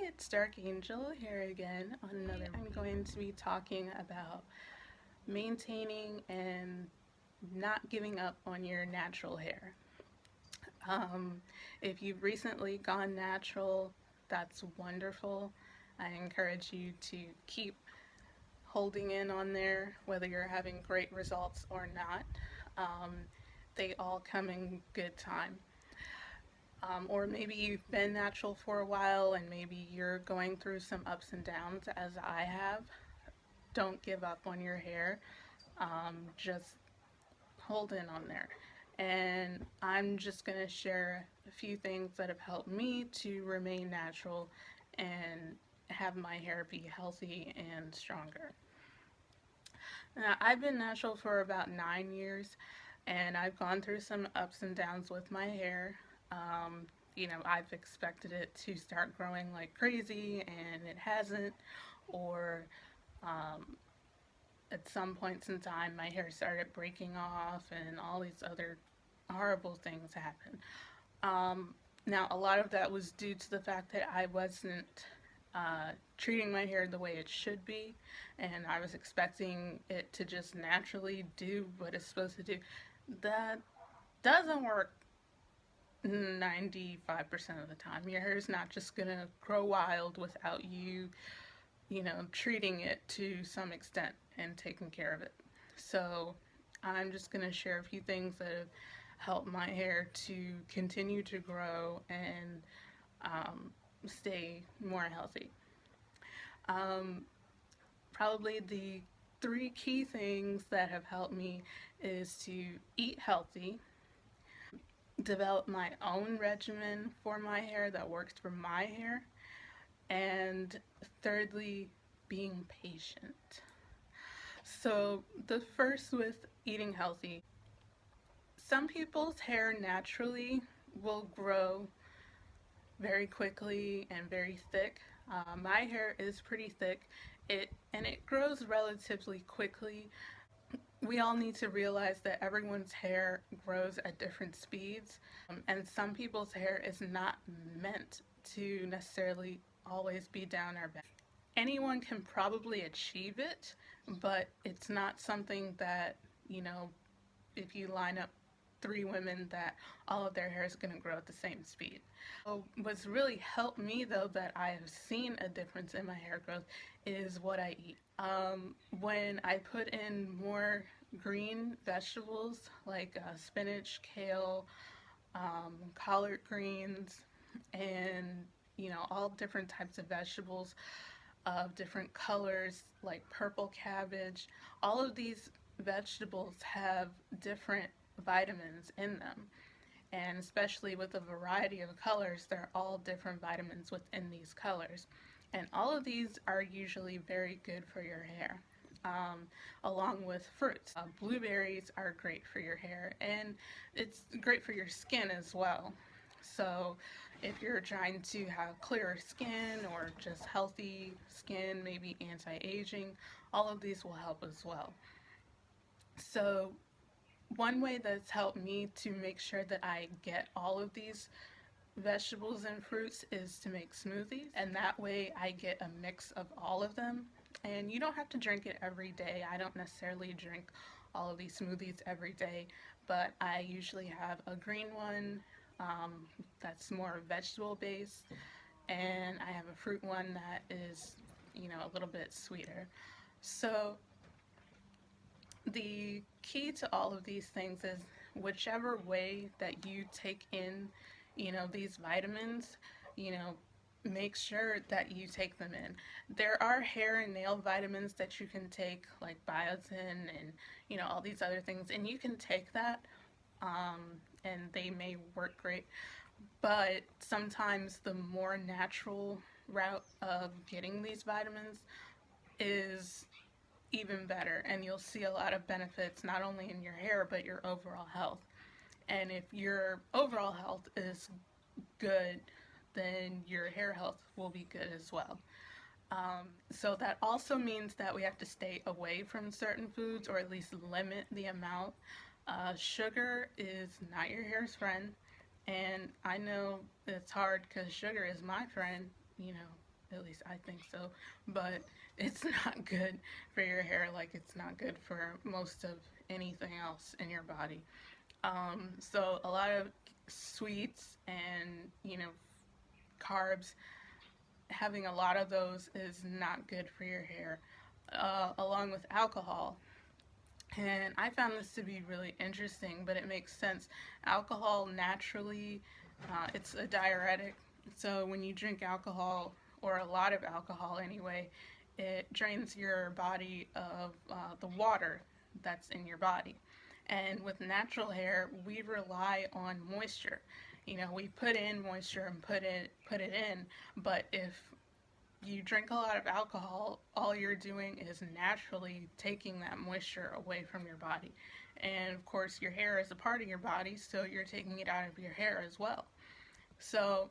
It's Dark Angel here again on another. I'm going to be talking about maintaining and not giving up on your natural hair. Um, if you've recently gone natural, that's wonderful. I encourage you to keep holding in on there, whether you're having great results or not. Um, they all come in good time. Or maybe you've been natural for a while and maybe you're going through some ups and downs, as I have. Don't give up on your hair. Just hold in on there. And I'm just going to share a few things that have helped me to remain natural and have my hair be healthy and stronger. Now, I've been natural for about 9 years and I've gone through some ups and downs with my hair. Um, I've expected it to start growing like crazy and it hasn't, or um, at some points in time, my hair started breaking off and all these other horrible things happened. Now, a lot of that was due to the fact that I wasn't treating my hair the way it should be, and I was expecting it to just naturally do what it's supposed to do. That doesn't work 95% of the time. Your hair is not just gonna grow wild without you treating it to some extent and taking care of it. So I'm just gonna share a few things that have helped my hair to continue to grow and stay more healthy. Um, Probably the three key things that have helped me is to eat healthy, develop my own regimen for my hair that works for my hair, and thirdly, being patient. So, the first with eating healthy. Some people's hair naturally will grow very quickly and very thick. My hair is pretty thick. It grows relatively quickly. We all need to realize that everyone's hair grows at different speeds, and some people's hair is not meant to necessarily always be down our back. Anyone can probably achieve it, but it's not something that, you know, if you line up three women, that all of their hair is going to grow at the same speed. So what's really helped me, though, that I have seen a difference in my hair growth is what I eat. When I put in more green vegetables like spinach, kale, collard greens, and all different types of vegetables of different colors like purple cabbage. All of these vegetables have different vitamins in them, and especially with a variety of colors, they're all different vitamins within these colors. And all of these are usually very good for your hair, along with fruits. Blueberries are great for your hair, and it's great for your skin as well. So, if you're trying to have clearer skin or just healthy skin, maybe anti aging, all of these will help as well. So, one way that's helped me to make sure that I get all of these vegetables and fruits is to make smoothies, and that way I get a mix of all of them. And you don't have to drink it every day. I don't necessarily drink all of these smoothies every day, but I usually have a green one that's more vegetable based, and I have a fruit one that is, a little bit sweeter. So the key to all of these things is whichever way that you take in, these vitamins, you know, make sure that you take them in. There are hair and nail vitamins that you can take, like biotin and, all these other things, and you can take that, and they may work great. But sometimes the more natural route of getting these vitamins is even better, and you'll see a lot of benefits not only in your hair but your overall health. And if your overall health is good, then your hair health will be good as well. So that also means that we have to stay away from certain foods, or at least limit the amount. Sugar is not your hair's friend, and I know it's hard because sugar is my friend. At least I think so. But it's not good for your hair like it's not good for most of anything else in your body. So a lot of sweets and, carbs, having a lot of those is not good for your hair, along with alcohol. And I found this to be really interesting, but it makes sense. Alcohol naturally, it's a diuretic. So when you drink alcohol, or a lot of alcohol anyway, it drains your body of the water that's in your body. And with natural hair, we rely on moisture. We put in moisture and put it in, but if you drink a lot of alcohol, all you're doing is naturally taking that moisture away from your body. And of course, your hair is a part of your body, so you're taking it out of your hair as well. So,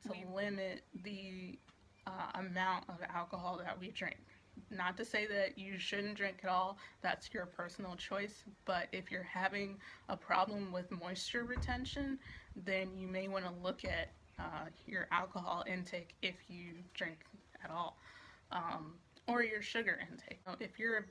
to limit the amount of alcohol that we drink. Not to say that you shouldn't drink at all, that's your personal choice, but if you're having a problem with moisture retention, then you may want to look at your alcohol intake if you drink at all, or your sugar intake. If you're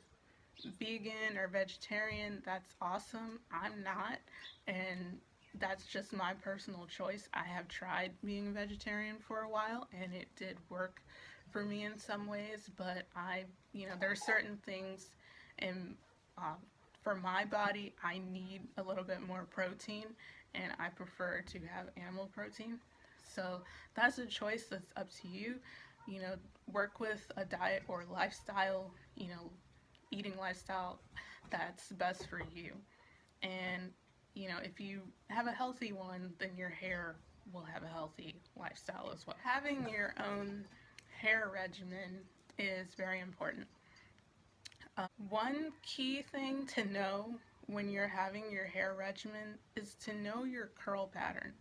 vegan or vegetarian, that's awesome. I'm not, and that's just my personal choice. I have tried being a vegetarian for a while, and it did work for me in some ways, but there are certain things in for my body, I need a little bit more protein, and I prefer to have animal protein. So that's a choice that's up to you. Work with a diet or lifestyle, eating lifestyle that's best for you. And, if you have a healthy one, then your hair will have a healthy lifestyle as well. Having your own hair regimen is very important. One key thing to know when you're having your hair regimen is to know your curl pattern.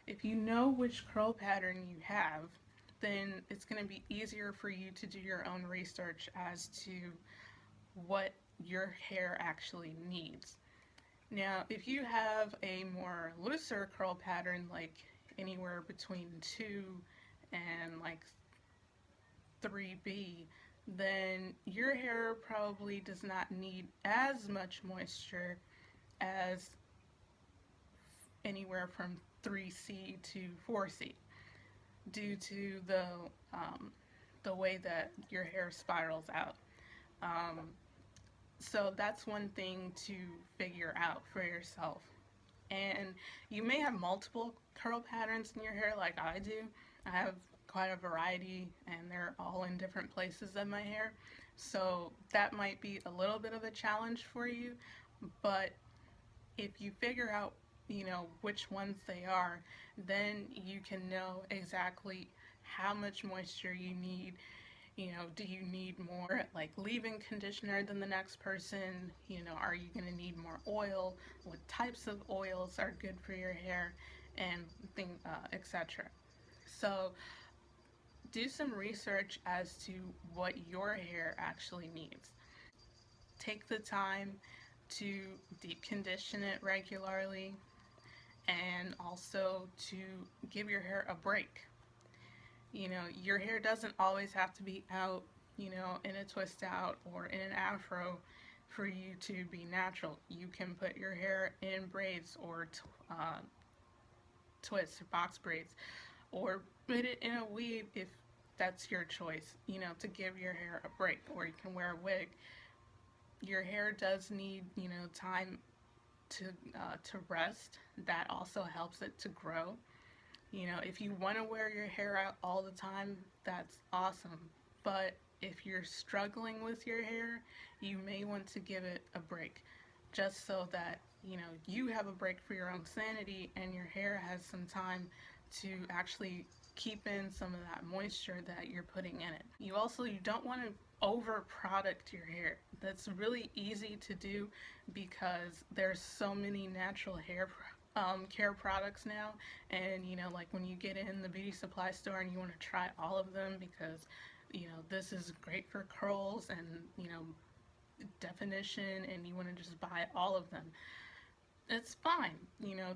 If you know which curl pattern you have, then it's going to be easier for you to do your own research as to what your hair actually needs. Now, if you have a more looser curl pattern, like anywhere between 2 and like 3B, then your hair probably does not need as much moisture as anywhere from 3C to 4C due to the way that your hair spirals out. Um, so that's one thing to figure out for yourself. And you may have multiple curl patterns in your hair like I do. I have quite a variety, and they're all in different places of my hair. So that might be a little bit of a challenge for you, but if you figure out, which ones they are, then you can know exactly how much moisture you need. Do you need more like leave-in conditioner than the next person? Are you going to need more oil? What types of oils are good for your hair, and etc. So do some research as to what your hair actually needs. Take the time to deep condition it regularly, and also to give your hair a break. Your hair doesn't always have to be out, in a twist out or in an afro for you to be natural. You can put your hair in braids or twists or box braids, or put it in a weave if that's your choice, to give your hair a break, or you can wear a wig. Your hair does need, time to rest. That also helps it to grow. If you want to wear your hair out all the time, that's awesome. But if you're struggling with your hair, you may want to give it a break, just so that, you have a break for your own sanity and your hair has some time to actually keep in some of that moisture that you're putting in it. You don't want to over product your hair. That's really easy to do because there's so many natural hair care products now, and like when you get in the beauty supply store and you want to try all of them because this is great for curls, and, definition, and you want to just buy all of them. it's fine.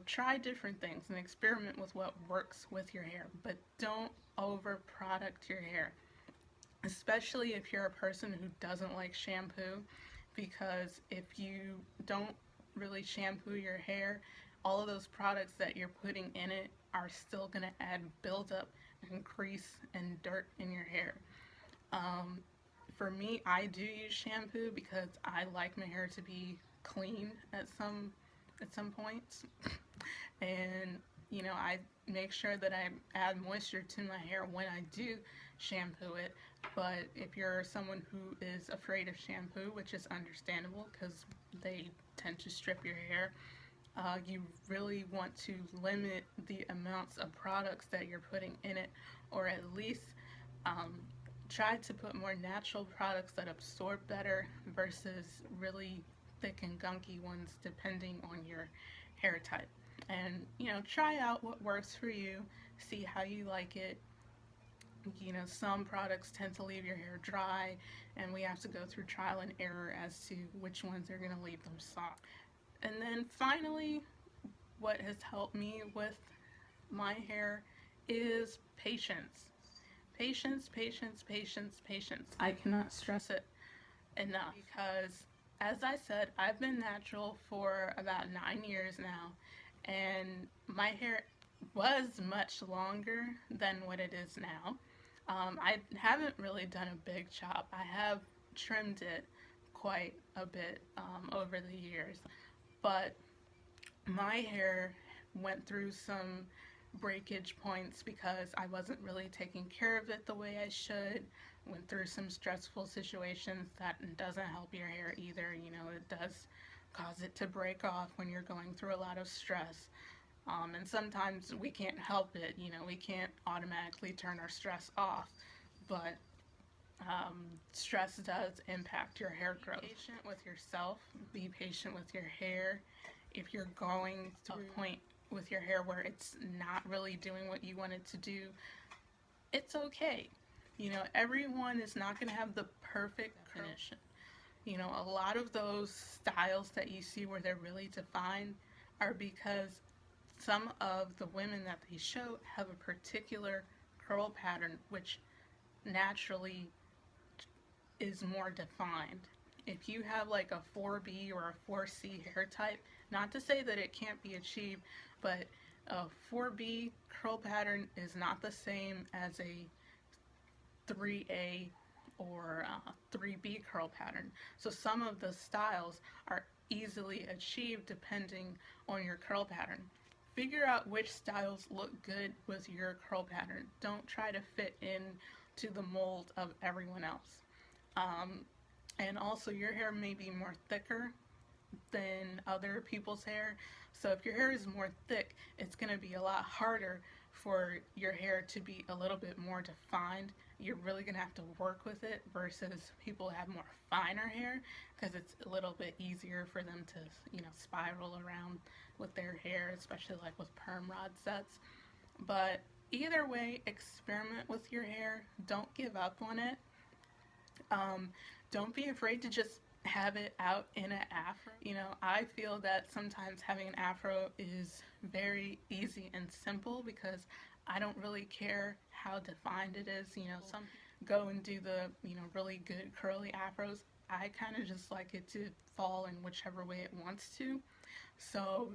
Try different things and experiment with what works with your hair, but don't over product your hair, especially if you're a person who doesn't like shampoo, because if you don't really shampoo your hair, all of those products that you're putting in it are still going to add buildup and grease and dirt in your hair. Um, for me, I do use shampoo because I like my hair to be clean at some points, and I make sure that I add moisture to my hair when I do shampoo it. But if you're someone who is afraid of shampoo, which is understandable because they tend to strip your hair, you really want to limit the amounts of products that you're putting in it, or at least um, try to put more natural products that absorb better versus really thick and gunky ones depending on your hair type. And try out what works for you, see how you like it. Some products tend to leave your hair dry, and we have to go through trial and error as to which ones are going to leave them soft. And then finally, what has helped me with my hair is patience. Patience, patience, patience, patience. I cannot stress it enough because, as I said, I've been natural for about 9 years now, and my hair was much longer than what it is now. I haven't really done a big chop. I have trimmed it quite a bit over the years, but my hair went through some breakage points because I wasn't really taking care of it the way I should. Went through some stressful situations. That doesn't help your hair either. It does cause it to break off when you're going through a lot of stress. And sometimes we can't help it. We can't automatically turn our stress off, but stress does impact your hair growth. Be patient with yourself. Be patient with your hair. If you're going through a point with your hair where it's not really doing what you want it to do, it's okay. Everyone is not going to have the perfect definition. A lot of those styles that you see where they're really defined are because some of the women that they show have a particular curl pattern which naturally is more defined. If you have like a 4B or a 4C hair type, not to say that it can't be achieved, but a 4B curl pattern is not the same as a 3A or 3B curl pattern. So some of the styles are easily achieved depending on your curl pattern. Figure out which styles look good with your curl pattern. Don't try to fit in to the mold of everyone else. And also, your hair may be more thicker than other people's hair. So if your hair is more thick, it's going to be a lot harder for your hair to be a little bit more defined. You're really going to have to work with it versus people who have more finer hair, because it's a little bit easier for them to, spiral around with their hair, especially like with perm rod sets. But either way, experiment with your hair. Don't give up on it. Don't be afraid to just have it out in an afro. I feel that sometimes having an afro is very easy and simple because I don't really care how defined it is. Some go and do the, really good curly afros. I kind of just like it to fall in whichever way it wants to. So,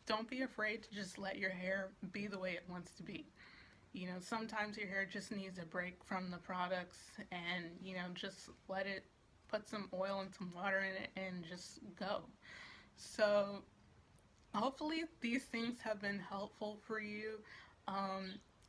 don't be afraid to just let your hair be the way it wants to be. Sometimes your hair just needs a break from the products, and, just let it, put some oil and some water in it and just go. So hopefully these things have been helpful for you.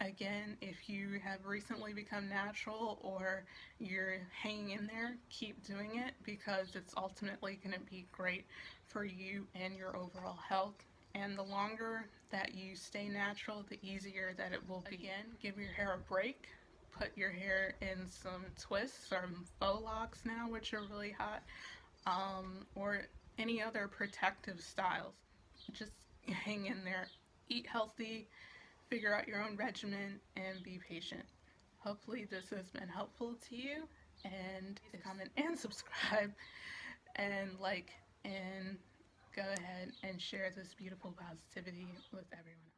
Again, if you have recently become natural or you're hanging in there, keep doing it because it's ultimately going to be great for you and your overall health. And the longer that you stay natural, the easier that it will be. Again, give your hair a break. Put your hair in some twists or faux locks now, which are really hot, or any other protective styles. Just hang in there. Eat healthy, figure out your own regimen, and be patient. Hopefully this has been helpful to you, and comment and subscribe and like and go ahead and share this beautiful positivity with everyone else.